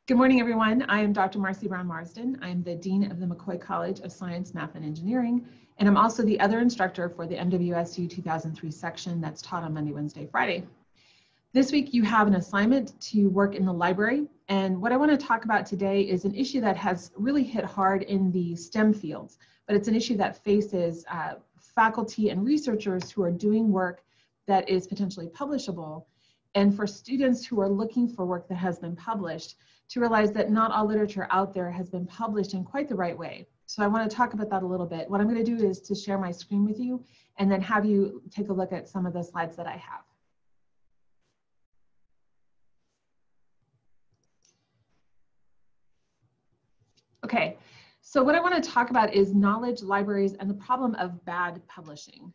Good morning, everyone. I am Dr. Marcy Brown Marsden. I'm the Dean of the McCoy College of Science, Math, and Engineering, and I'm also the other instructor for the MWSU 2003 section that's taught on Monday, Wednesday, Friday. This week, you have an assignment to work in the library, and what I want to talk about today is an issue that has really hit hard in the STEM fields, but it's an issue that faces faculty and researchers who are doing work that is potentially publishable, and for students who are looking for work that has been published, to realize that not all literature out there has been published in quite the right way. So I want to talk about that a little bit. What I'm going to do is to share my screen with you and then have you take a look at some of the slides that I have. Okay, so what I want to talk about is knowledge, libraries, and the problem of bad publishing.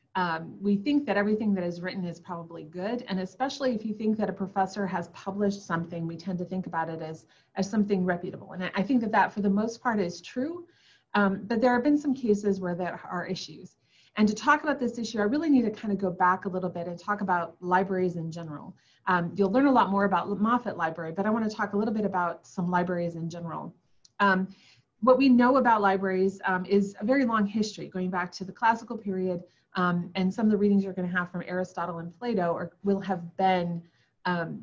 We think that everything that is written is probably good, and especially if you think that a professor has published something, we tend to think about it as something reputable. And I think that that for the most part is true, but there have been some cases where there are issues. And to talk about this issue, I really need to kind of go back a little bit and talk about libraries in general. You'll learn a lot more about Moffitt Library, but I want to talk a little bit about some libraries in general. What we know about libraries is a very long history, going back to the classical period, and some of the readings you're going to have from Aristotle and Plato will have been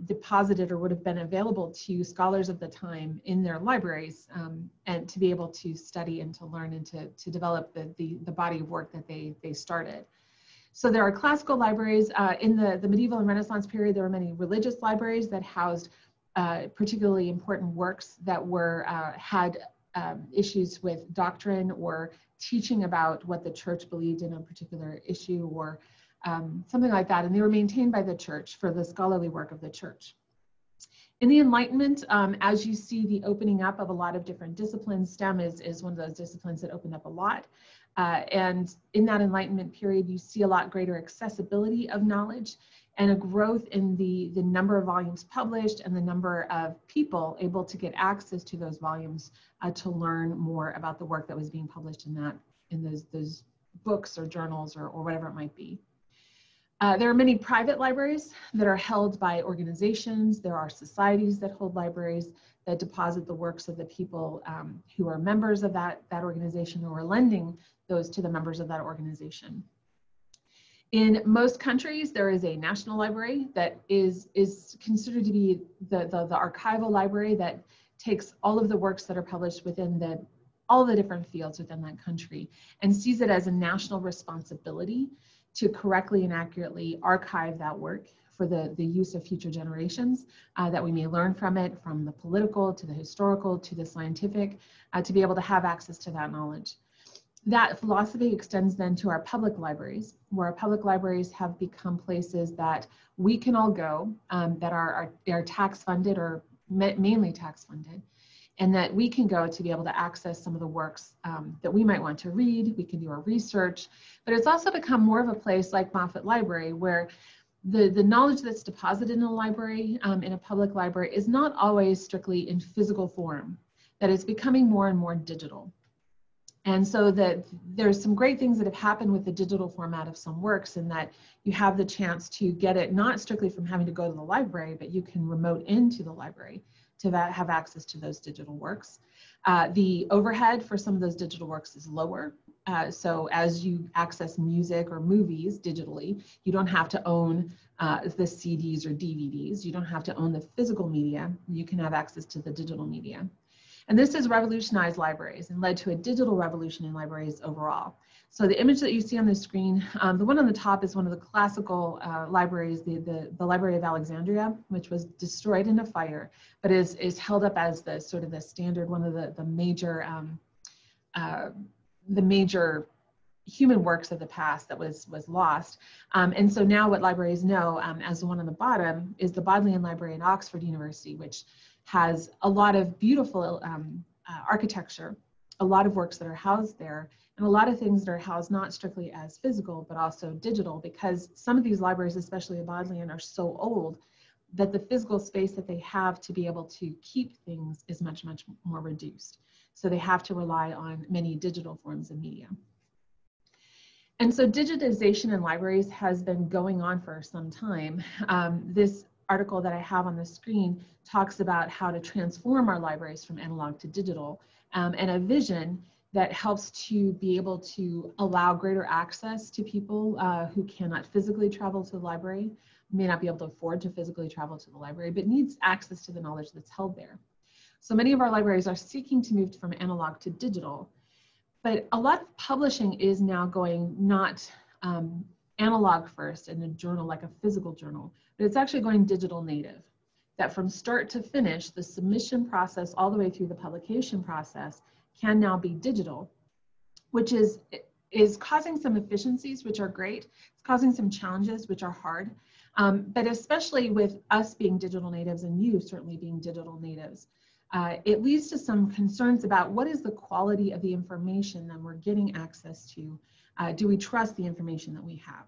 deposited or would have been available to scholars of the time in their libraries, and to be able to study and to learn and to develop the body of work that they started. So there are classical libraries. In the medieval and Renaissance period, there were many religious libraries that housed particularly important works that were had issues with doctrine or teaching about what the church believed in a particular issue or something like that. And they were maintained by the church for the scholarly work of the church. In the Enlightenment, as you see the opening up of a lot of different disciplines, STEM is one of those disciplines that opened up a lot. And in that Enlightenment period, you see a lot greater accessibility of knowledge and a growth in the number of volumes published and the number of people able to get access to those volumes to learn more about the work that was being published in those books or journals or whatever it might be. There are many private libraries that are held by organizations. There are societies that hold libraries that deposit the works of the people who are members of that organization or are lending those to the members of that organization. In most countries, there is a national library that is considered to be the archival library that takes all of the works that are published within all the different fields within that country and sees it as a national responsibility to correctly and accurately archive that work for the use of future generations, that we may learn from it, from the political to the historical to the scientific, to be able to have access to that knowledge. That philosophy extends then to our public libraries, where our public libraries have become places that we can all go, that are tax funded or mainly tax funded, and that we can go to be able to access some of the works that we might want to read. We can do our research, but it's also become more of a place like Moffitt Library, where the knowledge that's deposited in a library, in a public library, is not always strictly in physical form, that it's becoming more and more digital. And so that there's some great things that have happened with the digital format of some works, in that you have the chance to get it not strictly from having to go to the library, but you can remote into the library to have access to those digital works. The overhead for some of those digital works is lower. So as you access music or movies digitally, you don't have to own the CDs or DVDs. You don't have to own the physical media. You can have access to the digital media. And this has revolutionized libraries and led to a digital revolution in libraries overall. So the image that you see on the screen, the one on the top is one of the classical libraries, the Library of Alexandria, which was destroyed in a fire, but is held up as the sort of the standard, one of the major human works of the past that was lost. And so now what libraries know, as the one on the bottom, is the Bodleian Library in Oxford University, which has a lot of beautiful architecture, a lot of works that are housed there, and a lot of things that are housed not strictly as physical, but also digital, because some of these libraries, especially at Bodleian, are so old that the physical space that they have to be able to keep things is much, much more reduced. So they have to rely on many digital forms of media. And so digitization in libraries has been going on for some time. This article that I have on the screen talks about how to transform our libraries from analog to digital, and a vision that helps to be able to allow greater access to people who cannot physically travel to the library, may not be able to afford to physically travel to the library, but needs access to the knowledge that's held there. So many of our libraries are seeking to move from analog to digital, but a lot of publishing is now going not analog first in a journal like a physical journal, but it's actually going digital native. That from start to finish, the submission process all the way through the publication process can now be digital, which is causing some efficiencies, which are great. It's causing some challenges, which are hard, but especially with us being digital natives and you certainly being digital natives, it leads to some concerns about what is the quality of the information that we're getting access to. Do we trust the information that we have?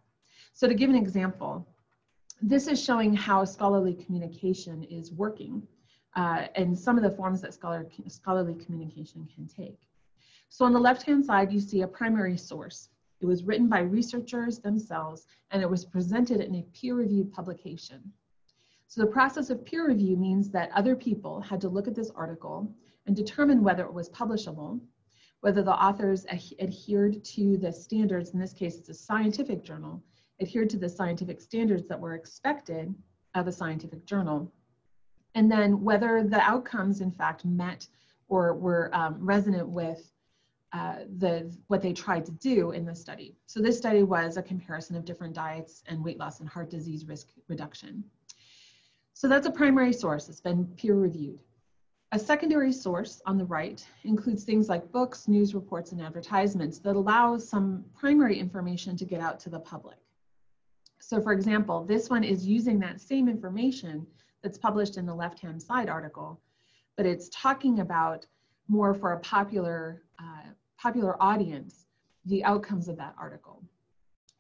So to give an example, this is showing how scholarly communication is working and some of the forms that scholarly communication can take. So on the left-hand side, you see a primary source. It was written by researchers themselves, and it was presented in a peer-reviewed publication. So the process of peer review means that other people had to look at this article and determine whether it was publishable, whether the authors adhered to the standards, in this case it's a scientific journal, adhered to the scientific standards that were expected of a scientific journal, and then whether the outcomes in fact met or were resonant with what they tried to do in the study. So this study was a comparison of different diets and weight loss and heart disease risk reduction. So that's a primary source. It's been peer reviewed. A secondary source on the right includes things like books, news reports, and advertisements that allow some primary information to get out to the public. So for example, this one is using that same information that's published in the left-hand side article, but it's talking about more for a popular audience, the outcomes of that article.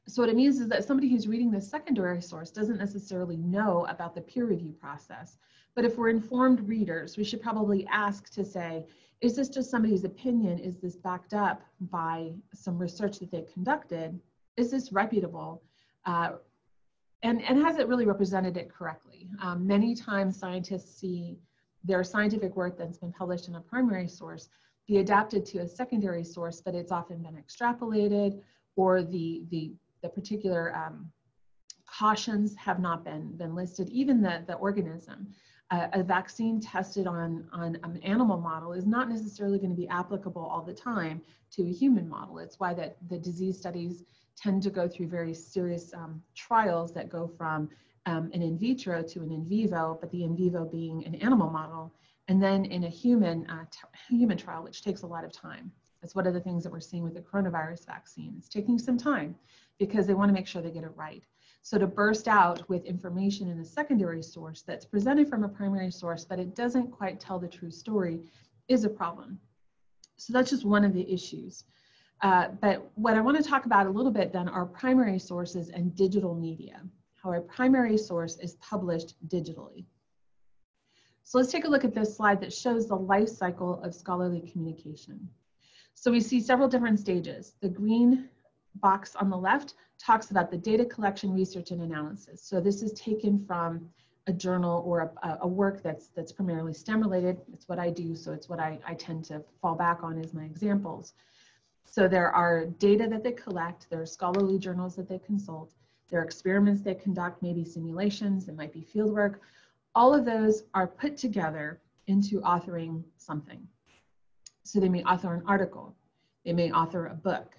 So what it means is that somebody who's reading this secondary source doesn't necessarily know about the peer review process. But if we're informed readers, we should probably ask to say, is this just somebody's opinion? Is this backed up by some research that they've conducted? Is this reputable? And has it really represented it correctly? Many times scientists see their scientific work that's been published in a primary source be adapted to a secondary source, but it's often been extrapolated, or the particular cautions have not been listed. Even the organism, a vaccine tested on an animal model is not necessarily going to be applicable all the time to a human model. It's why that the disease studies tend to go through very serious trials that go from an in vitro to an in vivo, but the in vivo being an animal model, and then in a human trial, which takes a lot of time. That's one of the things that we're seeing with the coronavirus vaccine. It's taking some time because they want to make sure they get it right. So to burst out with information in a secondary source that's presented from a primary source, but it doesn't quite tell the true story, is a problem. So that's just one of the issues. But what I want to talk about a little bit then are primary sources and digital media, how a primary source is published digitally. So let's take a look at this slide that shows the life cycle of scholarly communication. So we see several different stages. The green box on the left talks about the data collection, research, and analysis. So this is taken from a journal or a work that's primarily STEM related. It's what I do, so it's what I tend to fall back on as my examples. So there are data that they collect, there are scholarly journals that they consult, there are experiments they conduct, maybe simulations, it might be fieldwork. All of those are put together into authoring something. So they may author an article, they may author a book,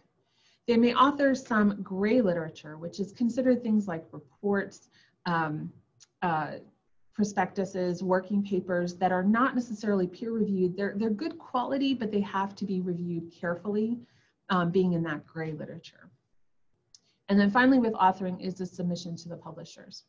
they may author some gray literature, which is considered things like reports, prospectuses, working papers that are not necessarily peer reviewed. They're good quality, but they have to be reviewed carefully, being in that gray literature. And then finally with authoring is the submission to the publishers.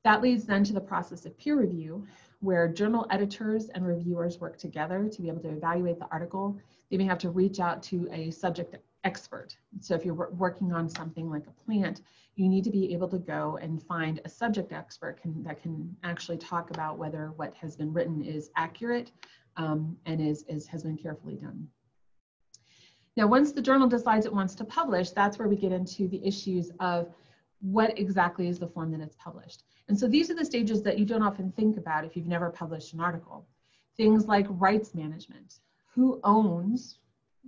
That leads then to the process of peer review, where journal editors and reviewers work together to be able to evaluate the article. They may have to reach out to a subject expert. So if you're working on something like a plant, you need to be able to go and find a subject expert that can actually talk about whether what has been written is accurate and has been carefully done. Now, once the journal decides it wants to publish, that's where we get into the issues of what exactly is the form that it's published. And so these are the stages that you don't often think about if you've never published an article. Things like rights management. Who owns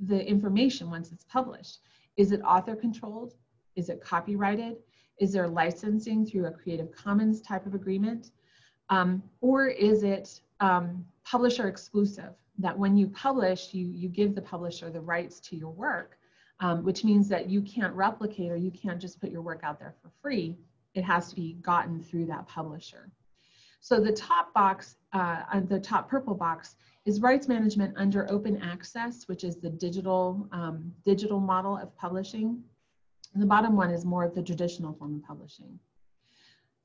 the information once it's published? Is it author controlled? Is it copyrighted? Is there licensing through a Creative Commons type of agreement? Or is it publisher exclusive, that when you publish, you give the publisher the rights to your work, which means that you can't replicate or you can't just put your work out there for free. It has to be gotten through that publisher. So the top box, the top purple box, is rights management under open access, which is the digital model of publishing. And the bottom one is more of the traditional form of publishing.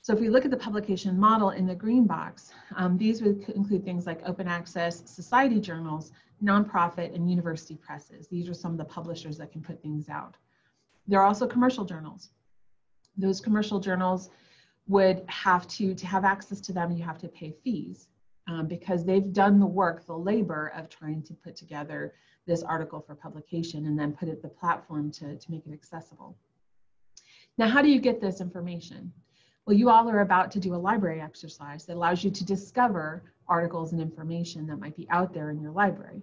So if we look at the publication model in the green box, these would include things like open access, society journals, nonprofit, and university presses. These are some of the publishers that can put things out. There are also commercial journals. Those commercial journals would have to have access to them, you have to pay fees because they've done the work, the labor of trying to put together this article for publication and then put it the platform to make it accessible. Now, how do you get this information? Well, you all are about to do a library exercise that allows you to discover articles and information that might be out there in your library.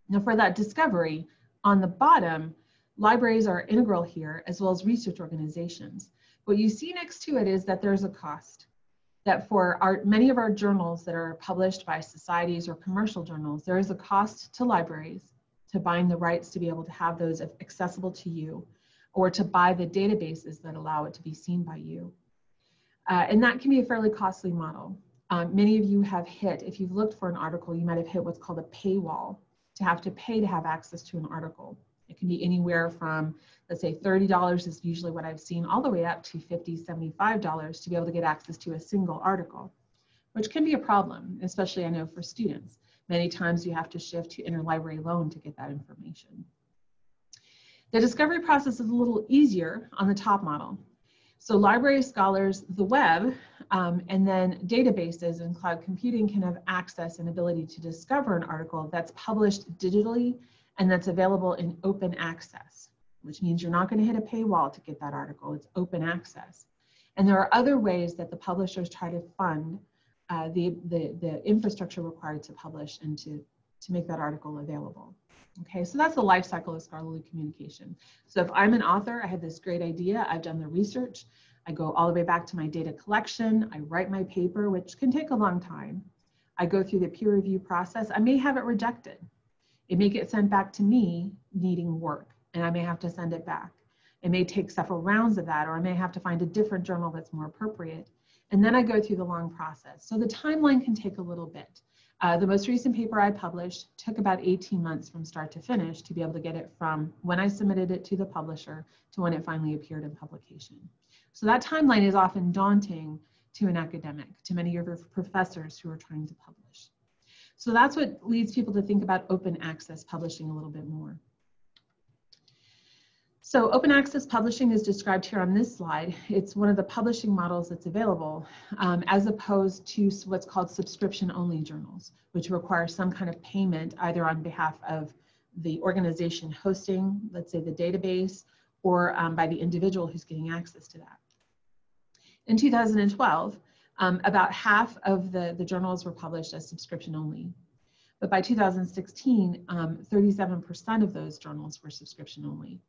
Now, for that discovery, on the bottom, libraries are integral here, as well as research organizations. What you see next to it is that there's a cost. That for many of our journals that are published by societies or commercial journals, there is a cost to libraries to buying the rights to be able to have those accessible to you, or to buy the databases that allow it to be seen by you. And that can be a fairly costly model. Many of you have hit, if you've looked for an article, you might have hit what's called a paywall, to have to pay to have access to an article. It can be anywhere from, let's say $30 is usually what I've seen, all the way up to $50, $75 to be able to get access to a single article, which can be a problem, especially I know for students. Many times you have to shift to interlibrary loan to get that information. The discovery process is a little easier on the top model. So library scholars, the web, and then databases and cloud computing can have access and ability to discover an article that's published digitally and that's available in open access, which means you're not going to hit a paywall to get that article. It's open access. And there are other ways that the publishers try to fund the infrastructure required to publish and to make that article available. Okay, so that's the life cycle of scholarly communication. So if I'm an author, I had this great idea, I've done the research, I go all the way back to my data collection, I write my paper, which can take a long time. I go through the peer review process, I may have it rejected. It may get sent back to me needing work, and I may have to send it back. It may take several rounds of that, or I may have to find a different journal that's more appropriate. And then I go through the long process. So the timeline can take a little bit. The most recent paper I published took about 18 months from start to finish to be able to get it from when I submitted it to the publisher to when it finally appeared in publication. So that timeline is often daunting to an academic, to many of your professors who are trying to publish. So that's what leads people to think about open access publishing a little bit more. So open access publishing is described here on this slide. It's one of the publishing models that's available as opposed to what's called subscription-only journals, which require some kind of payment either on behalf of the organization hosting, let's say the database, or by the individual who's getting access to that. In 2012, about half of the journals were published as subscription-only. But by 2016, 37% of those journals were subscription-only.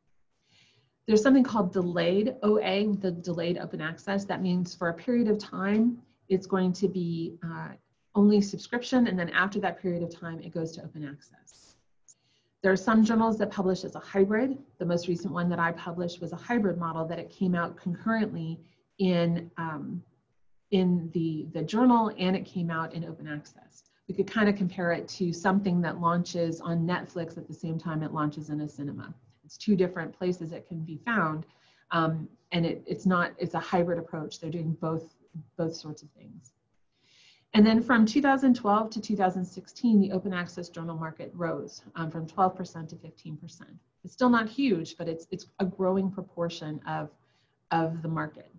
There's something called delayed OA, the delayed open access. That means for a period of time, it's going to be only subscription, and then after that period of time, it goes to open access. There are some journals that publish as a hybrid. The most recent one that I published was a hybrid model that it came out concurrently in the journal, and it came out in open access. We could kind of compare it to something that launches on Netflix at the same time it launches in a cinema. It's two different places it can be found, and it's a hybrid approach. They're doing both sorts of things. And then from 2012 to 2016, the open access journal market rose from 12% to 15%. It's still not huge, but it's a growing proportion of the market.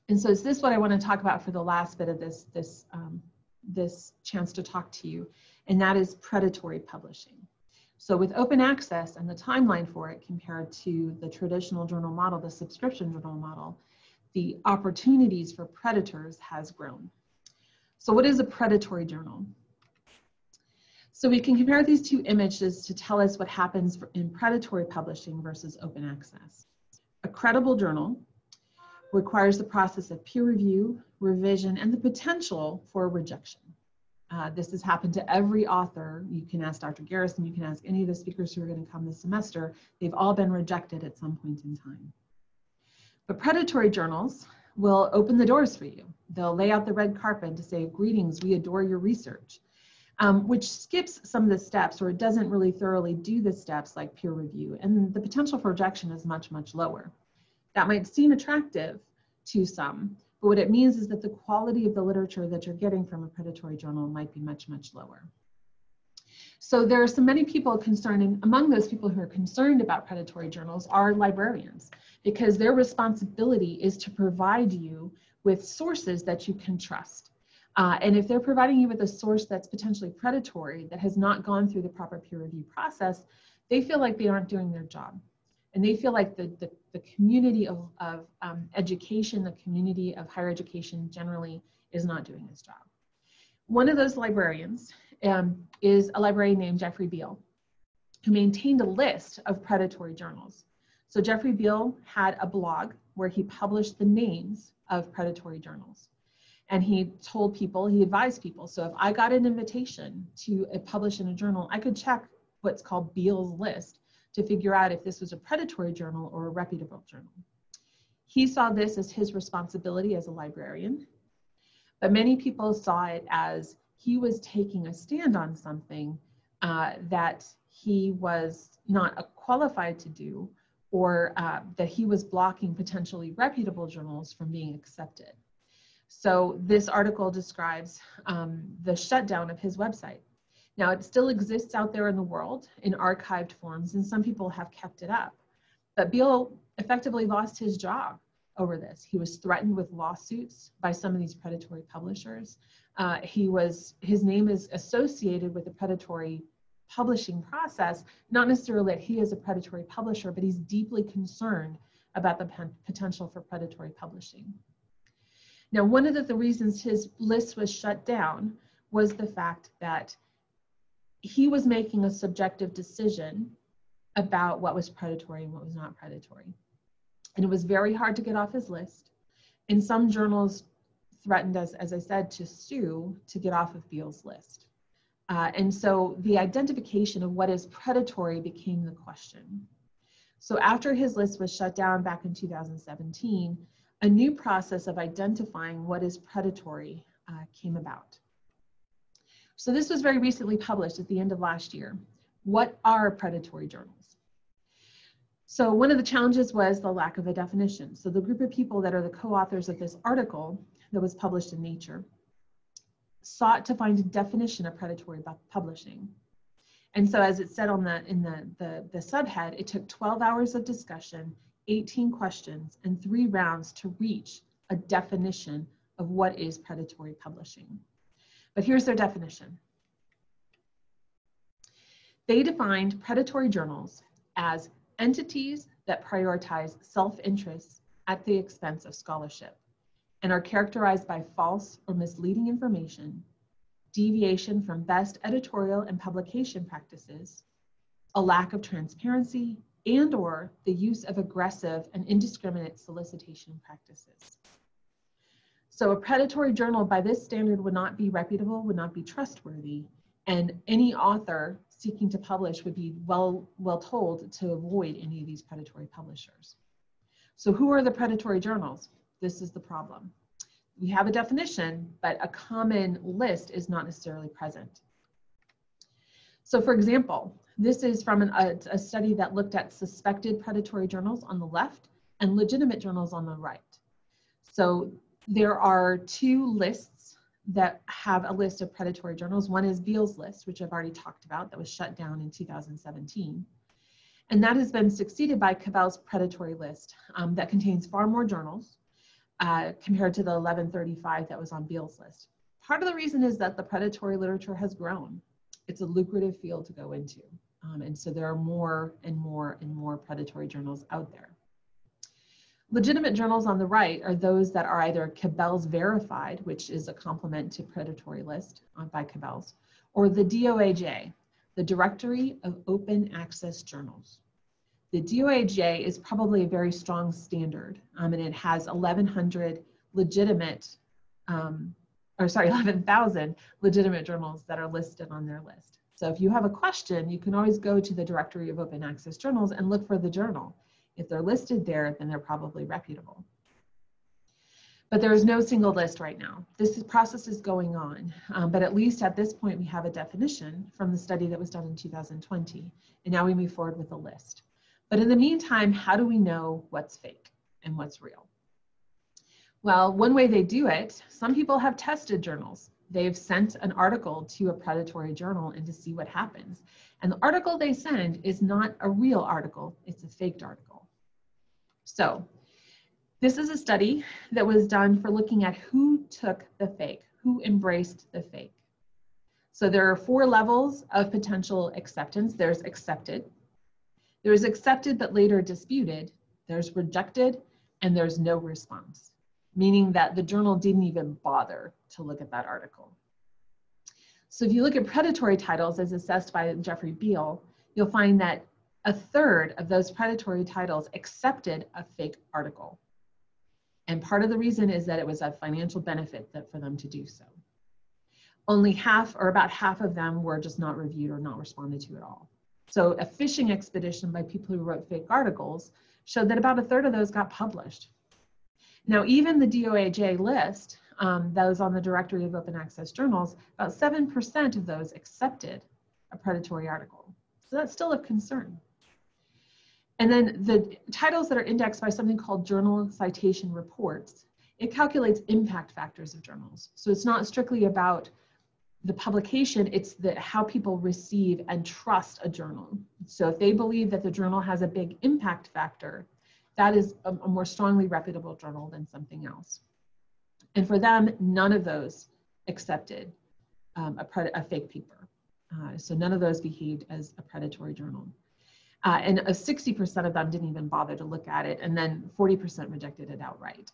And so is this what I want to talk about for the last bit of this chance to talk to you, and that is predatory publishing. So with open access and the timeline for it compared to the traditional journal model, the subscription journal model, the opportunities for predators has grown. So what is a predatory journal? So we can compare these two images to tell us what happens in predatory publishing versus open access. A credible journal requires the process of peer review, revision, and the potential for rejection. This has happened to every author. You can ask Dr. Garrison, you can ask any of the speakers who are going to come this semester. They've all been rejected at some point in time. But predatory journals will open the doors for you. They'll lay out the red carpet to say, greetings, we adore your research, which skips some of the steps, or it doesn't really thoroughly do the steps like peer review. And the potential for rejection is much, much lower. That might seem attractive to some, but what it means is that the quality of the literature that you're getting from a predatory journal might be much, much lower. So there are many people concerned, and among those people who are concerned about predatory journals are librarians, because their responsibility is to provide you with sources that you can trust. And if they're providing you with a source that's potentially predatory, that has not gone through the proper peer review process, they feel like they aren't doing their job. And they feel like the community of education, the community of higher education generally is not doing its job. One of those librarians is a librarian named Jeffrey Beal, who maintained a list of predatory journals. So Jeffrey Beal had a blog where he published the names of predatory journals. And he told people, he advised people, so if I got an invitation to publish in a journal, I could check what's called Beal's list to figure out if this was a predatory journal or a reputable journal. He saw this as his responsibility as a librarian, but many people saw it as he was taking a stand on something that he was not qualified to do, or that he was blocking potentially reputable journals from being accepted. So this article describes the shutdown of his website. Now, it still exists out there in the world in archived forms, and some people have kept it up. But Beal effectively lost his job over this. He was threatened with lawsuits by some of these predatory publishers. His name is associated with the predatory publishing process, not necessarily that he is a predatory publisher, but he's deeply concerned about the potential for predatory publishing. Now, one of the reasons his list was shut down was the fact that he was making a subjective decision about what was predatory and what was not predatory. And it was very hard to get off his list. And some journals threatened, as I said, to sue to get off of Beal's list. And so the identification of what is predatory became the question. So after his list was shut down back in 2017, a new process of identifying what is predatory came about. So this was very recently published at the end of last year. What are predatory journals? So one of the challenges was the lack of a definition. So the group of people that are the co-authors of this article that was published in Nature sought to find a definition of predatory publishing. And so as it said in the subhead, it took 12 hours of discussion, 18 questions, and 3 rounds to reach a definition of what is predatory publishing. But here's their definition. They defined predatory journals as entities that prioritize self-interest at the expense of scholarship and are characterized by false or misleading information, deviation from best editorial and publication practices, a lack of transparency, and/or the use of aggressive and indiscriminate solicitation practices. So a predatory journal by this standard would not be reputable, would not be trustworthy, and any author seeking to publish would be well told to avoid any of these predatory publishers. So who are the predatory journals? This is the problem. We have a definition, but a common list is not necessarily present. So for example, this is from a study that looked at suspected predatory journals on the left and legitimate journals on the right. So there are 2 lists that have a list of predatory journals. One is Beal's list, which I've already talked about, that was shut down in 2017. And that has been succeeded by Cavell's predatory list that contains far more journals compared to the 1135 that was on Beal's list. Part of the reason is that the predatory literature has grown. It's a lucrative field to go into. And so there are more and more and more predatory journals out there. Legitimate journals on the right are those that are either Cabell's verified, which is a complement to predatory list by Cabell's, or the DOAJ, the Directory of Open Access Journals. The DOAJ is probably a very strong standard, and it has 1,100 legitimate, 11,000 legitimate journals that are listed on their list. So if you have a question, you can always go to the Directory of Open Access Journals and look for the journal. If they're listed there, then they're probably reputable. But there is no single list right now. This process is going on, but at least at this point, we have a definition from the study that was done in 2020, and now we move forward with a list. But in the meantime, how do we know what's fake and what's real? Well, one way they do it, some people have tested journals. They've sent an article to a predatory journal and to see what happens. And the article they send is not a real article, it's a faked article. So this is a study that was done for looking at who took the fake, who embraced the fake. So there are 4 levels of potential acceptance. There's accepted, there's accepted but later disputed, there's rejected, and there's no response, meaning that the journal didn't even bother to look at that article. So if you look at predatory titles as assessed by Jeffrey Beal, you'll find that 1/3 of those predatory titles accepted a fake article. And part of the reason is that it was a financial benefit for them to do so. Only half, or about half of them, were just not reviewed or not responded to at all. So a phishing expedition by people who wrote fake articles showed that about 1/3 of those got published. Now, even the DOAJ list that was on the Directory of Open Access Journals, about 7% of those accepted a predatory article. So that's still of concern. And then the titles that are indexed by something called Journal Citation Reports, it calculates impact factors of journals. So it's not strictly about the publication, it's how people receive and trust a journal. So if they believe that the journal has a big impact factor, that is a more strongly reputable journal than something else. And for them, none of those accepted a fake paper. So none of those behaved as a predatory journal. And 60% of them didn't even bother to look at it, and then 40% rejected it outright.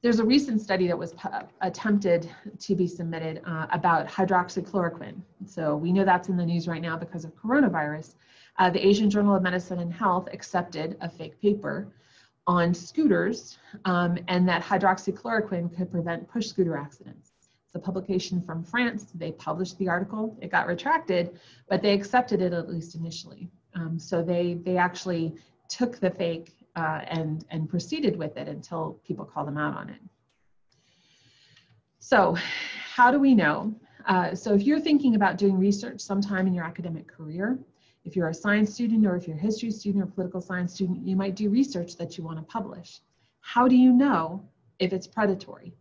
There's a recent study that was attempted to be submitted about hydroxychloroquine. So we know that's in the news right now because of coronavirus. The Asian Journal of Medicine and Health accepted a fake paper on scooters, and that hydroxychloroquine could prevent push scooter accidents. It's a publication from France. They published the article. It got retracted, but they accepted it at least initially. So they actually took the fake and proceeded with it until people called them out on it. So how do we know? So if you're thinking about doing research sometime in your academic career, if you're a science student or if you're a history student or political science student, you might do research that you want to publish. How do you know if it's predatory?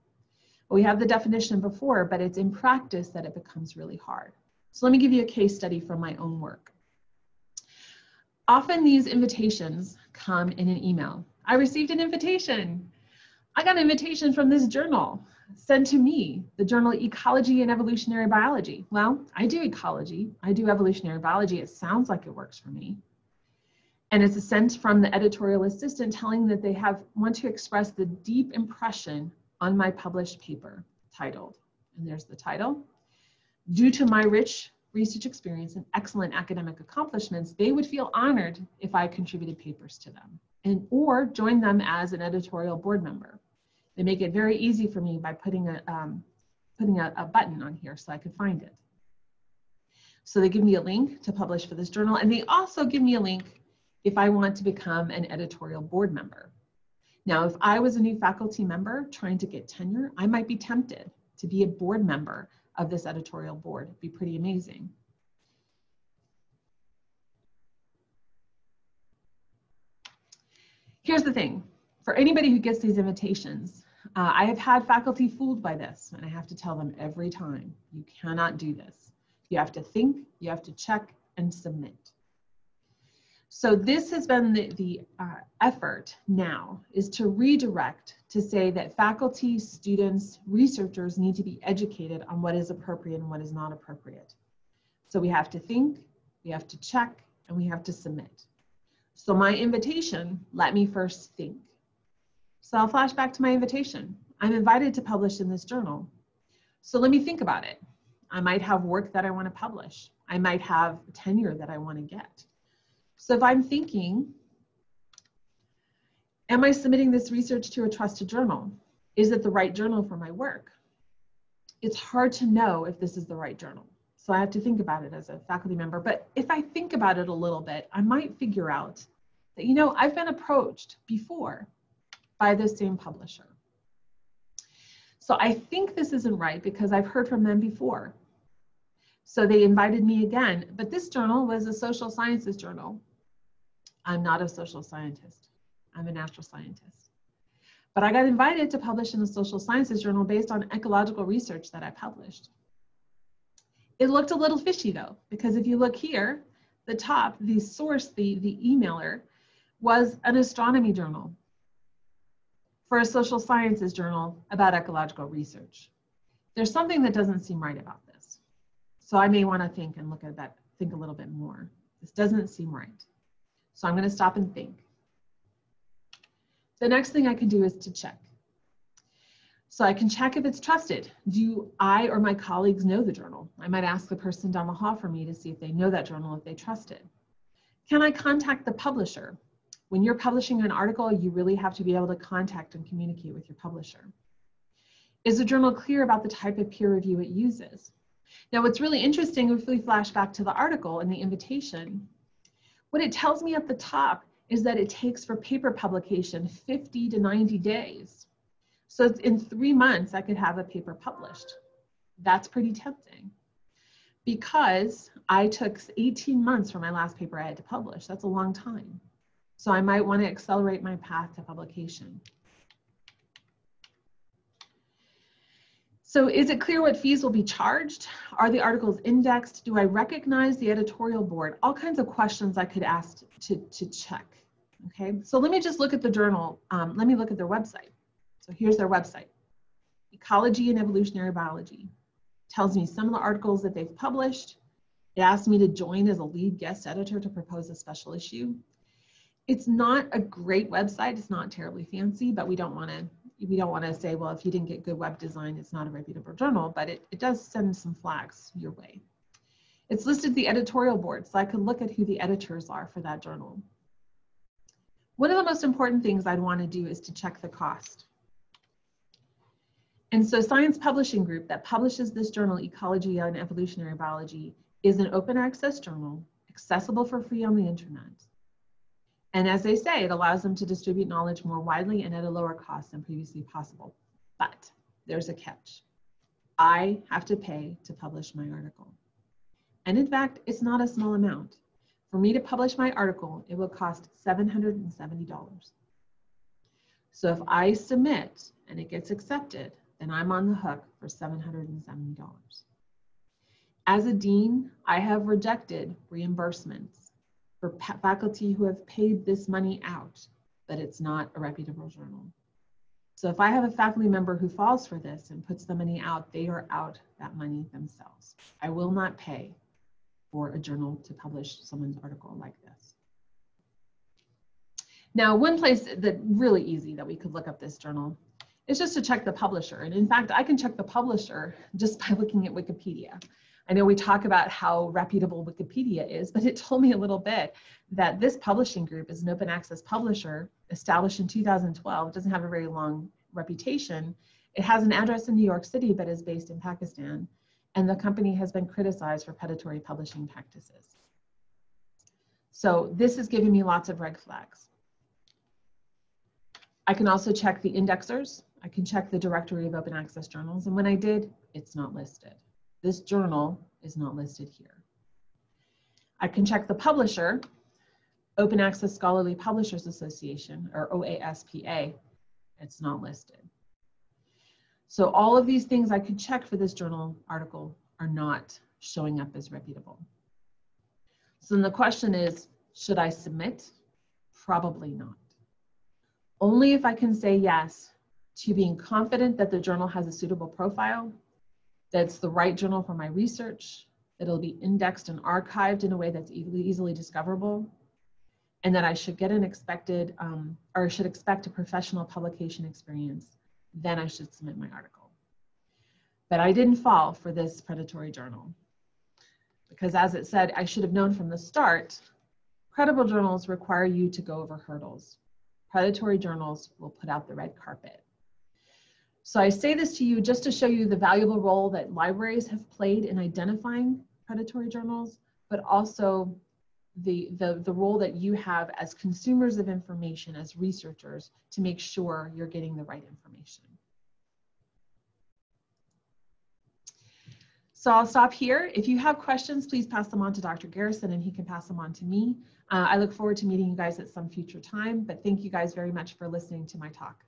Well, we have the definition before, but it's in practice that it becomes really hard. So let me give you a case study from my own work. Often these invitations come in an email. I received an invitation. I got an invitation from this journal sent to me, the journal Ecology and Evolutionary Biology. Well, I do ecology, I do evolutionary biology. It sounds like it works for me. And it's sent from the editorial assistant telling that they want to express the deep impression on my published paper titled, and there's the title. Due to my rich research experience and excellent academic accomplishments, they would feel honored if I contributed papers to them or joined them as an editorial board member. They make it very easy for me by putting a button on here so I could find it. So they give me a link to publish for this journal, and they also give me a link if I want to become an editorial board member. Now, if I was a new faculty member trying to get tenure, I might be tempted to be a board member of this editorial board. It'd be pretty amazing. Here's the thing. For anybody who gets these invitations, I have had faculty fooled by this, and I have to tell them every time, you cannot do this. You have to think, you have to check, and submit. So this has been the effort now, is to redirect to say that faculty, students, researchers need to be educated on what is appropriate and what is not appropriate. So we have to think, we have to check, and we have to submit. So my invitation, let me first think. So I'll flash back to my invitation. I'm invited to publish in this journal. So let me think about it. I might have work that I want to publish. I might have tenure that I want to get. So if I'm thinking, am I submitting this research to a trusted journal? Is it the right journal for my work? It's hard to know if this is the right journal. So I have to think about it as a faculty member. But if I think about it a little bit, I might figure out that, you know, I've been approached before by the same publisher. So I think this isn't right because I've heard from them before. So they invited me again, but this journal was a social sciences journal. I'm not a social scientist. I'm a natural scientist. But I got invited to publish in a social sciences journal based on ecological research that I published. It looked a little fishy though, because if you look here, the top, the source, the emailer was an astronomy journal for a social sciences journal about ecological research. There's something that doesn't seem right about this. So I may want to think and look at that, think a little bit more. This doesn't seem right. So I'm going to stop and think. The next thing I can do is to check. So I can check if it's trusted. Do I or my colleagues know the journal? I might ask the person down the hall for me to see if they know that journal, if they trust it. Can I contact the publisher? When you're publishing an article, you really have to be able to contact and communicate with your publisher. Is the journal clear about the type of peer review it uses? Now, what's really interesting, if we flash back to the article and the invitation, what it tells me at the top is that it takes for paper publication 50 to 90 days. So in 3 months, I could have a paper published. That's pretty tempting because I took 18 months for my last paper I had to publish. That's a long time. So I might want to accelerate my path to publication. So is it clear what fees will be charged? Are the articles indexed? Do I recognize the editorial board? All kinds of questions I could ask to check. Okay, so let me just look at the journal. Let me look at their website. So here's their website. Ecology and Evolutionary Biology. Tells me some of the articles that they've published. It asks me to join as a lead guest editor to propose a special issue. It's not a great website. It's not terribly fancy, but we don't want to say, well, if you didn't get good web design, it's not a reputable journal, but it does send some flags your way. It's listed the editorial board, so I could look at who the editors are for that journal. One of the most important things I'd want to do is to check the cost. And so Science Publishing Group that publishes this journal, Ecology and Evolutionary Biology, is an open access journal, accessible for free on the internet. And as they say, it allows them to distribute knowledge more widely and at a lower cost than previously possible. But there's a catch. I have to pay to publish my article. And in fact, it's not a small amount. For me to publish my article, it will cost $770. So if I submit and it gets accepted, then I'm on the hook for $770. As a dean, I have rejected reimbursements for faculty who have paid this money out, but it's not a reputable journal. So if I have a faculty member who falls for this and puts the money out, they are out that money themselves. I will not pay for a journal to publish someone's article like this. Now, one place that really easy that we could look up this journal is just to check the publisher. And in fact, I can check the publisher just by looking at Wikipedia. I know we talk about how reputable Wikipedia is, but it told me a little bit that this publishing group is an open access publisher established in 2012. It doesn't have a very long reputation. It has an address in New York City, but is based in Pakistan. And the company has been criticized for predatory publishing practices. So this is giving me lots of red flags. I can also check the indexers. I can check the directory of open access journals. And when I did, it's not listed. This journal is not listed here. I can check the publisher, Open Access Scholarly Publishers Association, or OASPA. It's not listed. So all of these things I could check for this journal article are not showing up as reputable. So then the question is, should I submit? Probably not. Only if I can say yes to being confident that the journal has a suitable profile, that it's the right journal for my research, that it'll be indexed and archived in a way that's easily discoverable, and that I should get an expected, or should expect a professional publication experience. Then I should submit my article. But I didn't fall for this predatory journal, because as it said, I should have known from the start, credible journals require you to go over hurdles. Predatory journals will put out the red carpet. So I say this to you just to show you the valuable role that libraries have played in identifying predatory journals, but also the role that you have as consumers of information, as researchers, to make sure you're getting the right information. So I'll stop here. If you have questions, please pass them on to Dr. Garrison and he can pass them on to me. I look forward to meeting you guys at some future time, but thank you guys very much for listening to my talk.